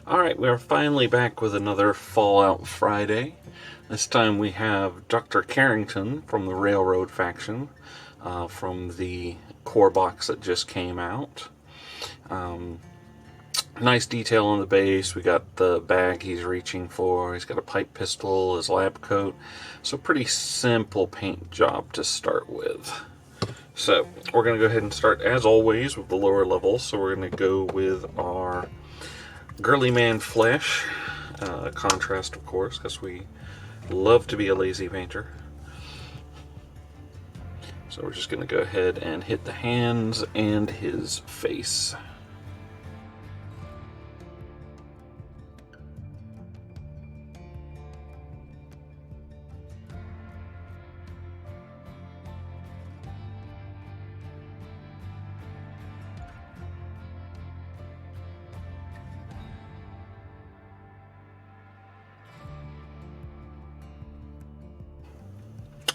Alright, we are finally back with another Fallout Friday. This time we have Dr. Carrington from the Railroad faction, from the core box that just came out. Nice detail on the base. We got the bag he's reaching for. He's got a pipe pistol, his lab coat. So pretty simple paint job to start with. So we're going to go ahead and start, as always, with the lower levels. So we're going to go with our Girly Man Flesh, contrast of course, because we love to be a lazy painter. So we're just going to go ahead and hit the hands and his face.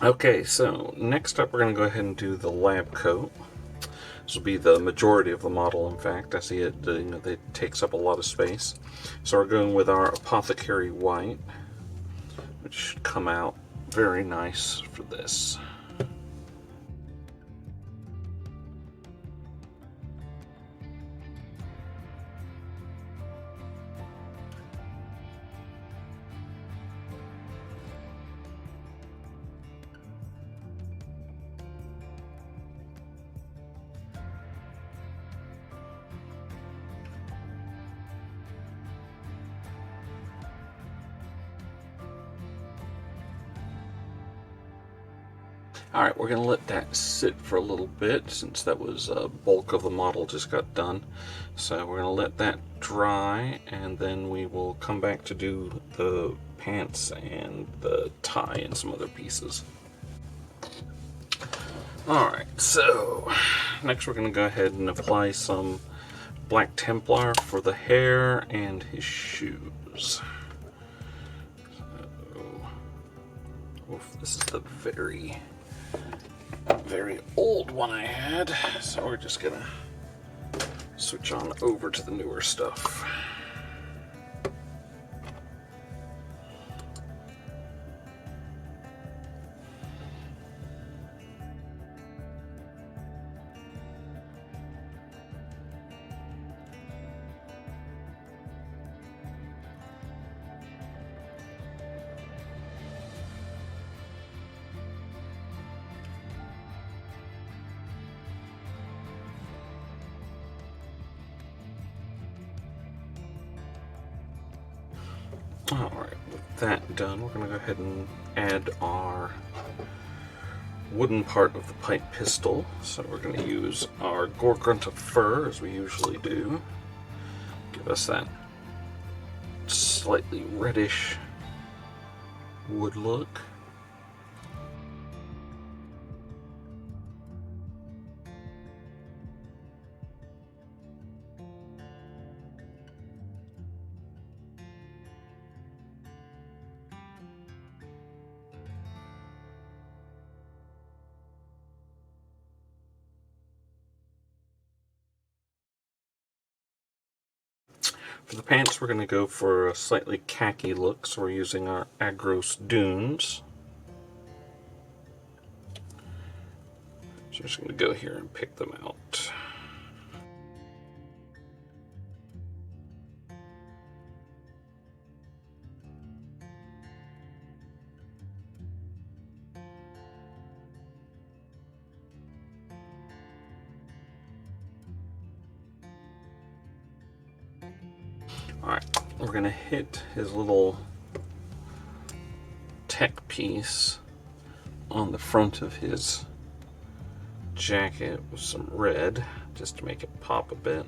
Okay, so next up we're going to go ahead and do the lab coat. This will be the majority of the model, in fact. I see it, it takes up a lot of space. So we're going with our Apothecary White, which should come out very nice for this. Alright, we're going to let that sit for a little bit since that was bulk of the model just got done. So we're going to let that dry and then we will come back to do the pants and the tie and some other pieces. Alright, so next we're going to go ahead and apply some Black Templar for the hair and his shoes. This is the very old one I had, so we're just gonna switch on over to the newer stuff. Alright, with that done, we're going to go ahead and add our wooden part of the pipe pistol. So we're going to use our Gore Grunta Furr, as we usually do. Give us that slightly reddish wood look. For the pants, we're going to go for a slightly khaki look, so we're using our Aggaros Dunes. So I'm just going to go here and pick them out. Alright, we're going to hit his little tech piece on the front of his jacket with some red, just to make it pop a bit.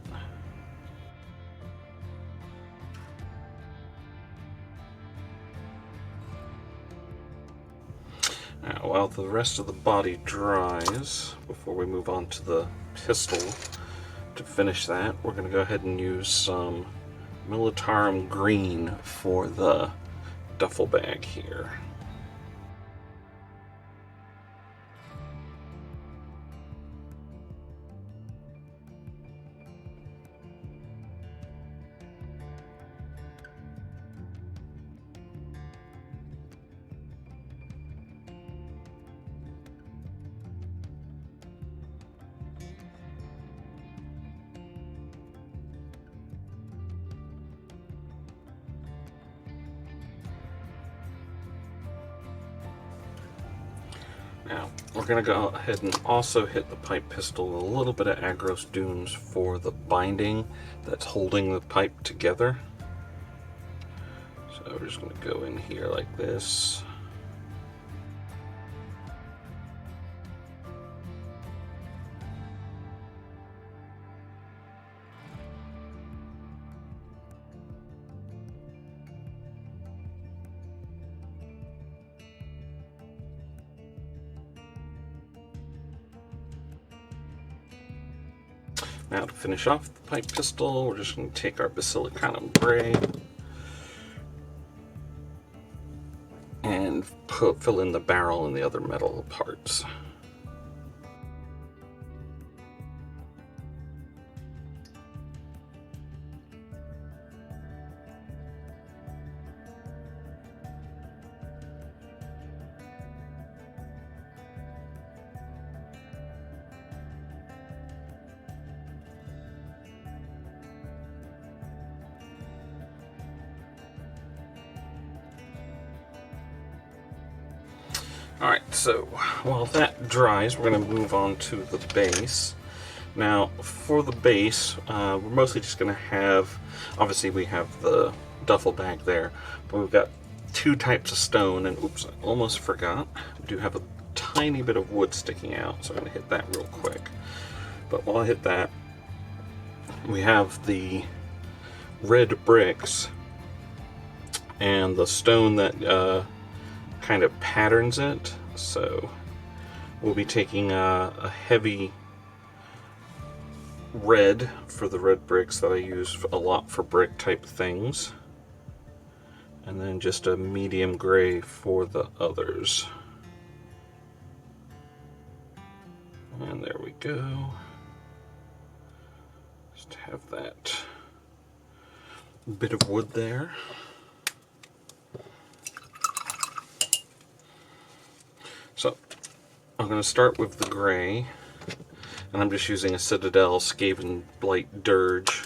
Now, while the rest of the body dries, before we move on to the pistol, to finish that, we're going to go ahead and use some Militarum green for the duffel bag here. we're going to go ahead and also hit the pipe pistol with a little bit of Aggaros Dunes for the binding that's holding the pipe together. So we're just going to go in here like this. Now to finish off the pipe pistol, we're just going to take our Basilicanum Gray and fill in the barrel and the other metal parts. Alright, so while that dries, we're going to move on to the base. Now, for the base, we're mostly just going to have, obviously we have the duffel bag there, but we've got two types of stone, and oops, I almost forgot. We do have a tiny bit of wood sticking out, so I'm going to hit that real quick. But while I hit that, we have the red bricks and the stone that kind of patterns it. So we'll be taking a heavy red for the red bricks that I use a lot for brick type things, and then just a medium gray for the others. And there we go. Just have that bit of wood there. So I'm going to start with the gray, and I'm just using a Citadel Skavenblight Dirge,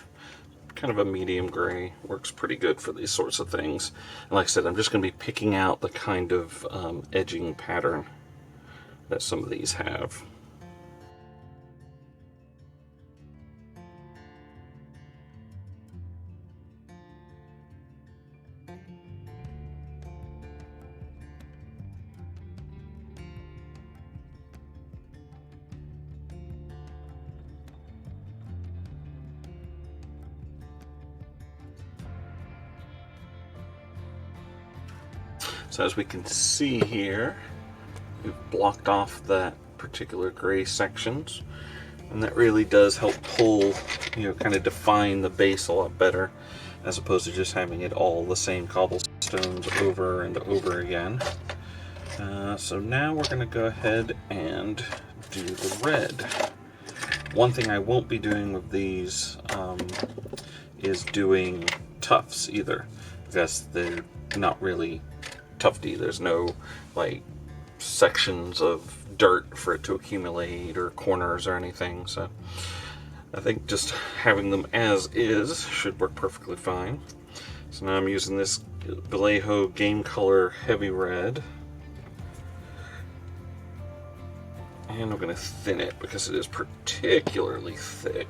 kind of a medium gray. Works pretty good for these sorts of things. And like I said, I'm just going to be picking out the kind of edging pattern that some of these have. So as we can see here, we've blocked off that particular gray sections, and that really does help pull, kind of define the base a lot better, as opposed to just having it all the same cobblestones over and over again. So now we're going to go ahead and do the red. One thing I won't be doing with these is doing tufts either, because they're not really tufty. There's no like sections of dirt for it to accumulate or corners or anything, so I think just having them as is should work perfectly fine. So now I'm using this Vallejo Game Color Heavy Red, and I'm going to thin it because it is particularly thick.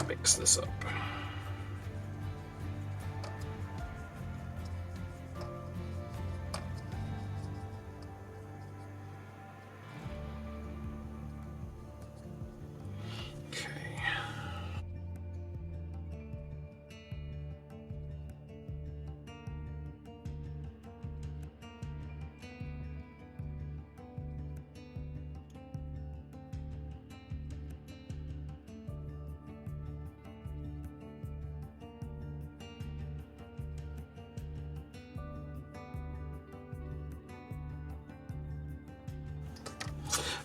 Mix this up. Okay.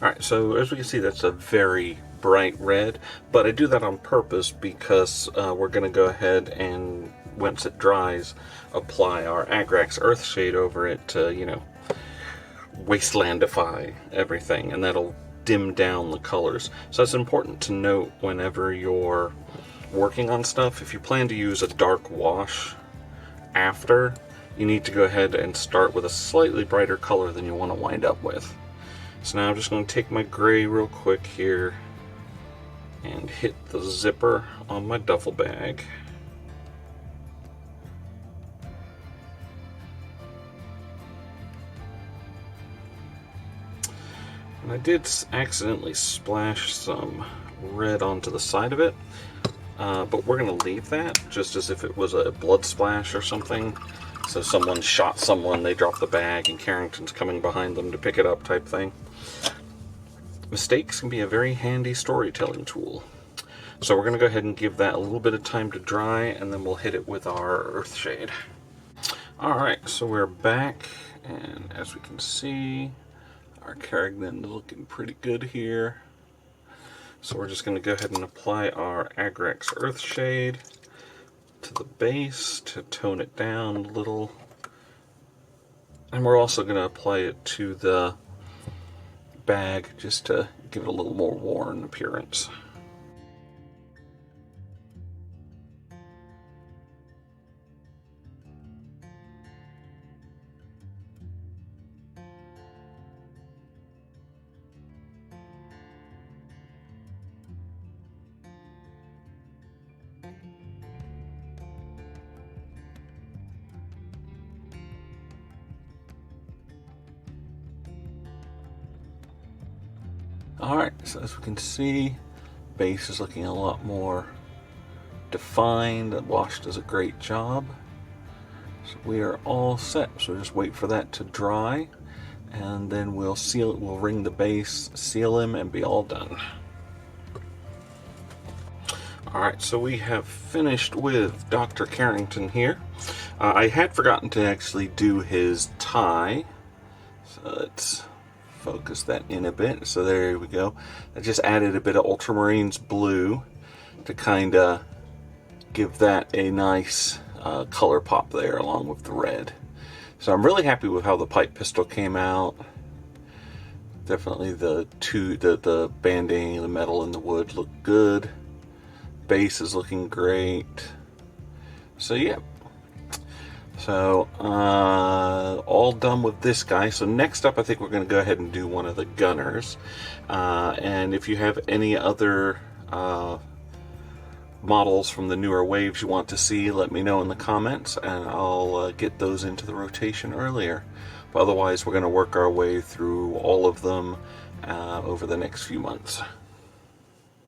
Alright, so as we can see, that's a very bright red, but I do that on purpose because we're going to go ahead and, once it dries, apply our Agrax Earthshade over it to, wastelandify everything, and that'll dim down the colors. So it's important to note whenever you're working on stuff, if you plan to use a dark wash after, you need to go ahead and start with a slightly brighter color than you want to wind up with. So now I'm just going to take my gray real quick here and hit the zipper on my duffel bag. And I did accidentally splash some red onto the side of it, but we're going to leave that just as if it was a blood splash or something. So someone shot someone, they dropped the bag, and Carrington's coming behind them to pick it up type thing. Mistakes can be a very handy storytelling tool. So we're going to go ahead and give that a little bit of time to dry, and then we'll hit it with our Earthshade. Alright, so we're back, and as we can see, our Carrington is looking pretty good here. So we're just going to go ahead and apply our Agrax Earthshade to the base to tone it down a little. And we're also going to apply it to the bag just to give it a little more worn appearance. Alright, so as we can see, base is looking a lot more defined. The wash does a great job. So we are all set. So just wait for that to dry, and then we'll seal it. We'll ring the base, seal him, and be all done. Alright, so we have finished with Dr. Carrington here. I had forgotten to actually do his tie. So let's focus that in a bit. So there we go. I just added a bit of Ultramarines blue to kind of give that a nice color pop there along with the red. So I'm really happy with how the pipe pistol came out. Definitely the banding, the metal and the wood look good. Base is looking great. So yeah. So, all done with this guy. So next up, I think we're going to go ahead and do one of the gunners. And if you have any other models from the newer waves you want to see, let me know in the comments, and I'll get those into the rotation earlier. But otherwise, we're going to work our way through all of them over the next few months.